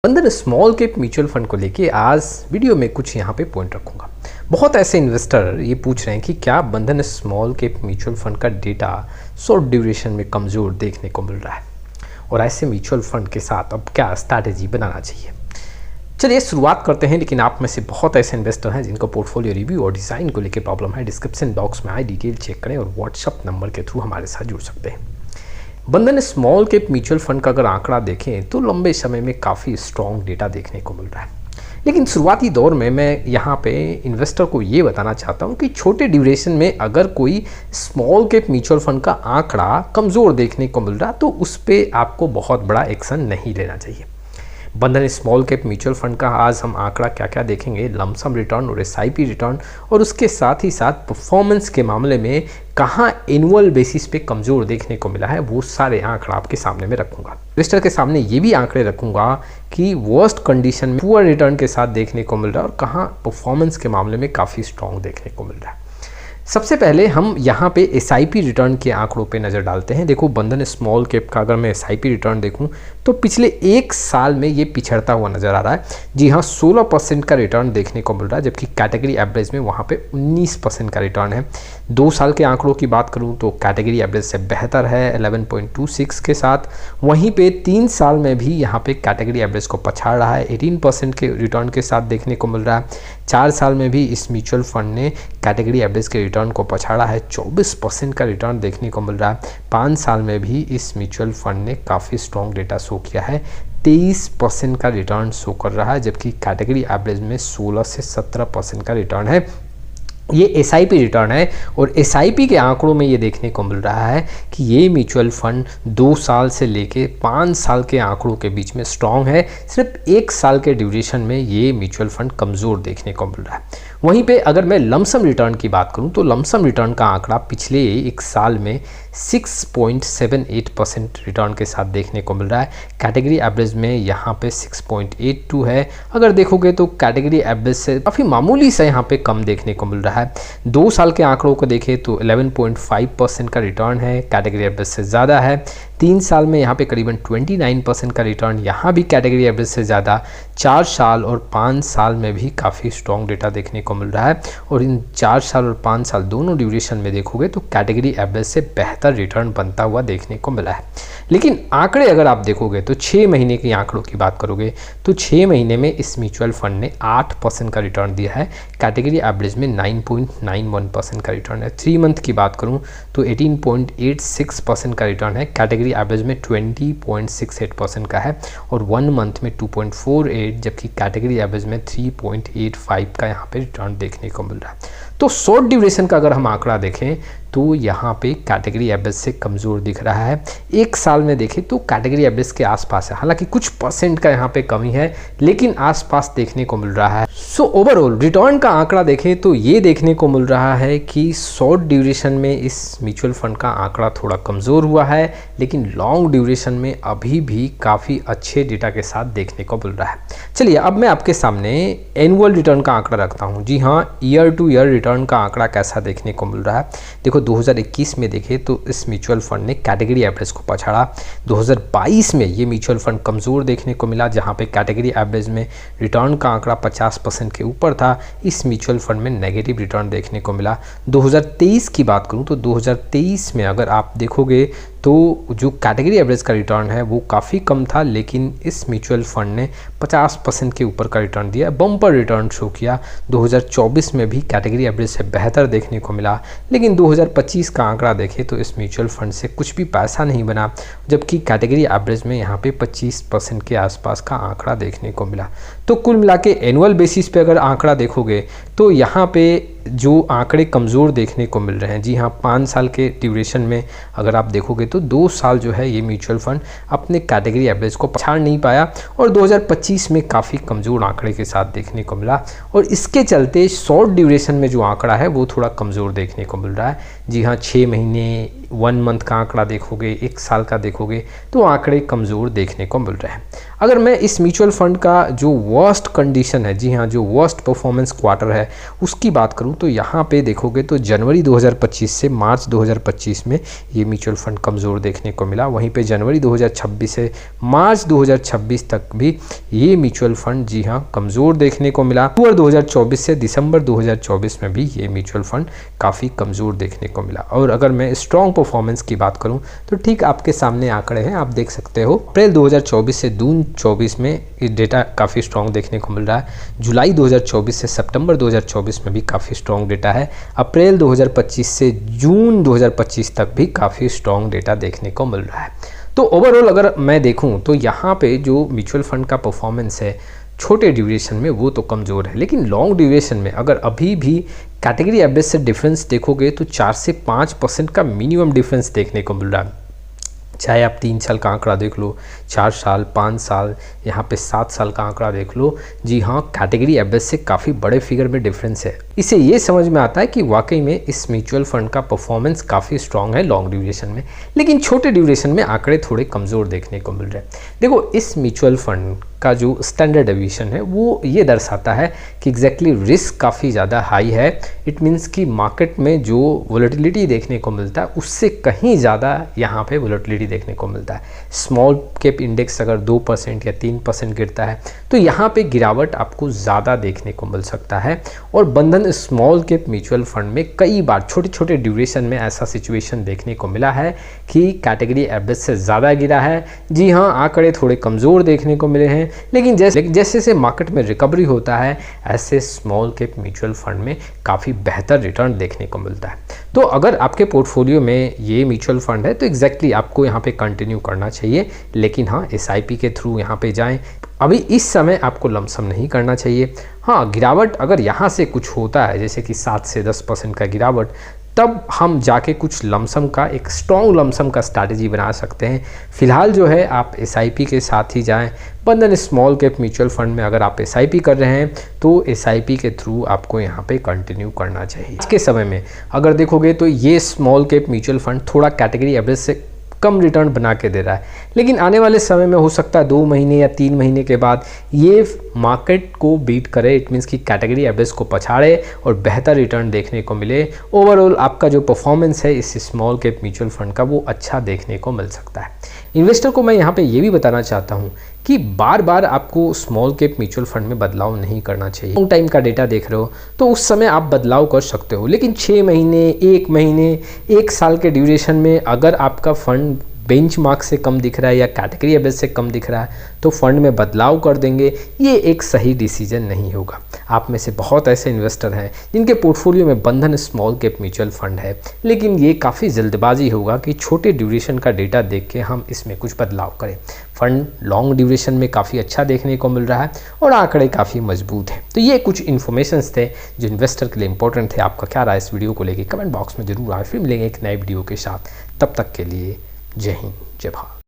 बंधन small cap mutual fund को लेके आज वीडियो में कुछ यहाँ पे पॉइंट रखूंगा। बहुत ऐसे इन्वेस्टर ये पूछ रहे हैं कि क्या बंधन स्मॉल कैप म्यूचुअल फंड का डेटा शॉर्ट ड्यूरेशन में कमज़ोर देखने को मिल रहा है और ऐसे म्यूचुअल फंड के साथ अब क्या स्ट्रैटेजी बनाना चाहिए। चलिए शुरुआत करते हैं। लेकिन आप में से बहुत ऐसे इन्वेस्टर हैं जिनको पोर्टफोलियो रिव्यू और डिज़ाइन को लेकर प्रॉब्लम है। डिस्क्रिप्शन बॉक्स में आए डिटेल चेक करें और व्हाट्सअप नंबर के थ्रू हमारे साथ जुड़ सकते हैं। बंधन स्मॉल कैप म्यूचुअल फंड का अगर आंकड़ा देखें तो लंबे समय में काफ़ी स्ट्रॉन्ग डेटा देखने को मिल रहा है। लेकिन शुरुआती दौर में मैं यहाँ पे इन्वेस्टर को ये बताना चाहता हूँ कि छोटे ड्यूरेशन में अगर कोई स्मॉल कैप म्यूचुअल फंड का आंकड़ा कमज़ोर देखने को मिल रहा तो उस पर आपको बहुत बड़ा एक्शन नहीं लेना चाहिए। बंधन स्मॉल कैप म्यूचुअल फंड का आज हम आंकड़ा क्या क्या देखेंगे, लमसम रिटर्न और एसआईपी रिटर्न, और उसके साथ ही साथ परफॉर्मेंस के मामले में कहाँ एनुअल बेसिस पे कमज़ोर देखने को मिला है, वो सारे आंकड़ा आपके सामने में रखूंगा। इन्वेस्टर के सामने ये भी आंकड़े रखूंगा कि वर्स्ट कंडीशन में पुअर रिटर्न के साथ देखने को मिल रहा है और कहाँ परफॉर्मेंस के मामले में काफ़ी स्ट्रॉन्ग देखने को मिल रहा है। सबसे पहले हम यहाँ पे एसआईपी रिटर्न के आंकड़ों पे नज़र डालते हैं। देखो बंधन स्मॉल कैप का अगर मैं एसआईपी रिटर्न देखूँ तो पिछले एक साल में ये पिछड़ता हुआ नज़र आ रहा है। जी हाँ, 16% का रिटर्न देखने को मिल रहा है, जबकि कैटेगरी एवरेज में वहाँ पे 19% का रिटर्न है। 2 साल के आंकड़ों की बात करूँ तो कैटेगरी एवरेज से बेहतर है 11.26 के साथ। वहीं पे 3 साल में भी यहाँ पे कैटेगरी एवरेज को पछाड़ रहा है, 18% के रिटर्न के साथ देखने को मिल रहा है। 4 साल में भी इस म्यूचुअल फंड ने कैटेगरी एवरेज के रिटर्न को पछाड़ा है, 24% का रिटर्न देखने को मिल रहा है। 5 साल में भी इस म्यूचुअल फंड ने काफ़ी स्ट्रॉन्ग डेटा शो किया है, 23% का रिटर्न शो कर रहा है, जबकि कैटेगरी एवरेज में 16 से 17% का रिटर्न है। ये एसआईपी रिटर्न है और एसआईपी के आंकड़ों में ये देखने को मिल रहा है कि ये म्यूचुअल फंड 2 साल से लेके 5 साल के आंकड़ों के बीच में स्ट्रॉन्ग है। सिर्फ 1 साल के ड्यूरेशन में ये म्यूचुअल फंड कमज़ोर देखने को मिल रहा है। वहीं पे अगर मैं लमसम रिटर्न की बात करूं तो लमसम रिटर्न का आंकड़ा पिछले 1 साल में 6.78% रिटर्न के साथ देखने को मिल रहा है। कैटेगरी एवरेज में यहाँ पे 6.82 है। अगर देखोगे तो कैटेगरी एवरेज से काफ़ी मामूली सा यहाँ पे कम देखने को मिल रहा है। 2 साल के आंकड़ों को देखें तो 11.5% का रिटर्न है, कैटेगरी एवरेज से ज़्यादा है। 3 साल में यहाँ पे करीबन 29% का रिटर्न, यहाँ भी कैटेगरी एवरेज से ज़्यादा। 4 साल और 5 साल में भी काफ़ी स्ट्रॉन्ग डेटा देखने को मिल रहा है और इन 4 साल और 5 साल दोनों ड्यूरेशन में देखोगे तो कैटेगरी एवरेज से बेहतर रिटर्न बनता हुआ देखने को मिला है। लेकिन आंकड़े अगर आप देखोगे तो 6 महीने के आंकड़ों की बात करोगे तो 6 महीने में इस म्यूचुअल फंड ने 8% का रिटर्न दिया है, कैटेगरी एवरेज में 9.91% का रिटर्न है। 3 मंथ की बात करूं तो 18.86% का रिटर्न है, कैटेगरी एवरेज में 20.68% का है और 1 मंथ में 2.48, जबकि कैटेगरी एवरेज में 3.85 का यहाँ पे रिटर्न देखने को मिल रहा है। तो शॉर्ट ड्यूरेशन का अगर हम आंकड़ा देखें तो यहाँ पे कैटेगरी एवरेज से कमज़ोर दिख रहा है। 1 साल में देखें तो कैटेगरी एवरेज के आसपास है, हालांकि कुछ परसेंट का यहाँ पे कमी है लेकिन आसपास देखने को मिल रहा है। सो ओवरऑल रिटर्न का आंकड़ा देखें तो ये देखने को मिल रहा है कि शॉर्ट ड्यूरेशन में इस म्यूचुअल फंड का आंकड़ा थोड़ा कमज़ोर हुआ है, लेकिन लॉन्ग ड्यूरेशन में अभी भी काफ़ी अच्छे डेटा के साथ देखने को मिल रहा है। चलिए अब मैं आपके सामने एनुअल रिटर्न का आंकड़ा रखता हूँ। जी हाँ, ईयर टू ईयर रिटर्न का आंकड़ा कैसा देखने को मिल रहा है। देखो 2021 में देखें तो इस म्यूचुअल फंड ने कैटेगरी एवरेज को पछाड़ा। 2022 में ये म्यूचुअल फंड कमज़ोर देखने को मिला, जहां पे कैटेगरी एवरेज में रिटर्न का आंकड़ा 50% के ऊपर था। इस म्यूचुअल फंड में नेगेटिव रिटर्न देखने को मिला। 2023 की बात करूं तो 2023 में अगर आप देखोगे तो जो कैटेगरी एवरेज का रिटर्न है वो काफ़ी कम था, लेकिन इस म्यूचुअल फंड ने 50% के ऊपर का रिटर्न दिया, बम्पर रिटर्न शो किया। 2024 में भी कैटेगरी एवरेज से बेहतर देखने को मिला, लेकिन 2025 का आंकड़ा देखें तो इस म्यूचुअल फंड से कुछ भी पैसा नहीं बना, जबकि कैटेगरी एवरेज में यहाँ पे 25% के आसपास का आंकड़ा देखने को मिला। तो कुल मिला के एनुअल बेसिस पे अगर आंकड़ा देखोगे तो यहाँ पे जो आंकड़े कमज़ोर देखने को मिल रहे हैं, जी हाँ, 5 साल के ड्यूरेशन में अगर आप देखोगे तो 2 साल जो है ये म्यूचुअल फंड अपने कैटेगरी एवरेज को पछाड़ नहीं पाया और 2025 में काफ़ी कमज़ोर आंकड़े के साथ देखने को मिला और इसके चलते शॉर्ट ड्यूरेशन में जो आंकड़ा है वो थोड़ा कमज़ोर देखने को मिल रहा है। जी हाँ, 6 महीने 1 मंथ का आंकड़ा देखोगे, 1 साल का देखोगे तो आंकड़े कमज़ोर देखने को मिल रहे हैं। अगर मैं इस म्यूचुअल फंड का जो वर्स्ट कंडीशन है, जी हाँ, जो वर्स्ट परफॉर्मेंस क्वार्टर है उसकी बात करूं तो यहाँ पे देखोगे तो जनवरी 2025 से मार्च 2025 में ये म्यूचुअल फंड कमज़ोर देखने को मिला। वहीं पे जनवरी 2026 से मार्च 2026 तक भी ये म्यूचुअल फंड, जी हाँ, कमज़ोर देखने को मिला। अक्टूबर 2024 से दिसंबर 2024 में भी ये म्यूचुअल फंड काफ़ी कमज़ोर देखने को मिला। और अगर मैं स्ट्रॉन्ग परफॉर्मेंस की बात करूँ तो ठीक आपके सामने आंकड़े हैं, आप देख सकते हो। अप्रैल 2024 से जून 24 में ये डेटा काफ़ी स्ट्रॉन्ग देखने को मिल रहा है। जुलाई 2024 से सितंबर 2024 में भी काफ़ी स्ट्रॉन्ग डेटा है। अप्रैल 2025 से जून 2025 तक भी काफ़ी स्ट्रॉन्ग डेटा देखने को मिल रहा है। तो ओवरऑल अगर मैं देखूं तो यहाँ पे जो म्यूचुअल फंड का परफॉर्मेंस है छोटे ड्यूरेशन में वो तो कमज़ोर है, लेकिन लॉन्ग ड्यूरेशन में अगर अभी भी कैटेगरी एवरेज से डिफरेंस देखोगे तो 4 से 5% का मिनिमम डिफरेंस देखने को मिल रहा है। चाहे आप 3 साल का आंकड़ा देख लो, 4 साल, 5 साल, यहाँ पे 7 साल का आंकड़ा देख लो, जी हाँ, कैटेगरी एवरेज से काफ़ी बड़े फिगर में डिफरेंस है। इससे ये समझ में आता है कि वाकई में इस म्यूचुअल फंड का परफॉर्मेंस काफ़ी स्ट्रांग है लॉन्ग ड्यूरेशन में, लेकिन छोटे ड्यूरेशन में आंकड़े थोड़े कमज़ोर देखने को मिल रहे हैं। देखो, इस म्यूचुअल फंड का जो स्टैंडर्ड डेविएशन है वो ये दर्शाता है कि एग्जैक्टली रिस्क काफ़ी ज़्यादा हाई है। इट मीन्स कि मार्केट में जो वोलेटिलिटी देखने को मिलता है उससे कहीं ज़्यादा यहाँ पे वोलेटिलिटी देखने को मिलता है। स्मॉल कैप इंडेक्स अगर 2% या 3% गिरता है तो यहाँ पे गिरावट आपको ज़्यादा देखने को मिल सकता है। और बंधन स्मॉल कैप म्यूचुअल फंड में कई बार छोटे छोटे ड्यूरेशन में ऐसा सिचुएशन देखने को मिला है कि कैटेगरी एवरेज से ज़्यादा गिरा है। जी हाँ, आंकड़े थोड़े कमज़ोर देखने को मिले हैं, लेकिन जैसे जैसे मार्केट में रिकवरी होता है ऐसे स्मॉल कैप म्यूचुअल फंड में काफ़ी बेहतर रिटर्न देखने को मिलता है। तो अगर आपके पोर्टफोलियो में ये म्यूचुअल फंड है तो एग्जैक्टली आपको यहाँ पे कंटिन्यू करना चाहिए, लेकिन हाँ, SIP के थ्रू यहाँ पे जाएं। अभी इस समय आपको लमसम नहीं करना चाहिए। हाँ, गिरावट अगर यहाँ से कुछ होता है जैसे कि 7 से 10% का गिरावट, तब हम जाके कुछ लमसम का एक स्ट्रॉन्ग लमसम का स्ट्रैटेजी बना सकते हैं। फिलहाल जो है आप SIP के साथ ही जाएं। बंधन स्मॉल कैप म्यूचुअल फंड में अगर आप SIP कर रहे हैं तो SIP के थ्रू आपको यहाँ पे कंटिन्यू करना चाहिए। आज के समय में अगर देखोगे तो ये स्मॉल कैप म्यूचुअल फंड थोड़ा कैटेगरी एवरेज से कम रिटर्न बना के दे रहा है, लेकिन आने वाले समय में हो सकता है 2 महीने या 3 महीने के बाद ये मार्केट को बीट करे। इट मीन्स कि कैटेगरी एवरेज को पछाड़े और बेहतर रिटर्न देखने को मिले। ओवरऑल आपका जो परफॉर्मेंस है इस स्मॉल कैप म्यूचुअल फंड का वो अच्छा देखने को मिल सकता है। इन्वेस्टर को मैं यहाँ पे ये भी बताना चाहता हूँ कि बार बार आपको स्मॉल कैप म्यूचुअल फंड में बदलाव नहीं करना चाहिए। लॉन्ग टाइम का डेटा देख रहे हो तो उस समय आप बदलाव कर सकते हो, लेकिन 6 महीने, 1 महीने, 1 साल के ड्यूरेशन में अगर आपका फंड बेंचमार्क से कम दिख रहा है या कैटेगरी एवरेज से कम दिख रहा है तो फंड में बदलाव कर देंगे, ये एक सही डिसीजन नहीं होगा। आप में से बहुत ऐसे इन्वेस्टर हैं जिनके पोर्टफोलियो में बंधन स्मॉल कैप म्यूचुअल फंड है, लेकिन ये काफ़ी जल्दबाजी होगा कि छोटे ड्यूरेशन का डेटा देख के हम इसमें कुछ बदलाव करें। फंड लॉन्ग ड्यूरेशन में काफ़ी अच्छा देखने को मिल रहा है और आंकड़े काफ़ी मजबूत हैं। तो ये कुछ इन्फॉर्मेशंस थे जो इन्वेस्टर के लिए इंपॉर्टेंट थे। आपका क्या राय इस वीडियो को लेके कमेंट बॉक्स में जरूर आए। फिर मिलेंगे एक नए वीडियो के साथ, तब तक के लिए जय हिंद, जय भारत।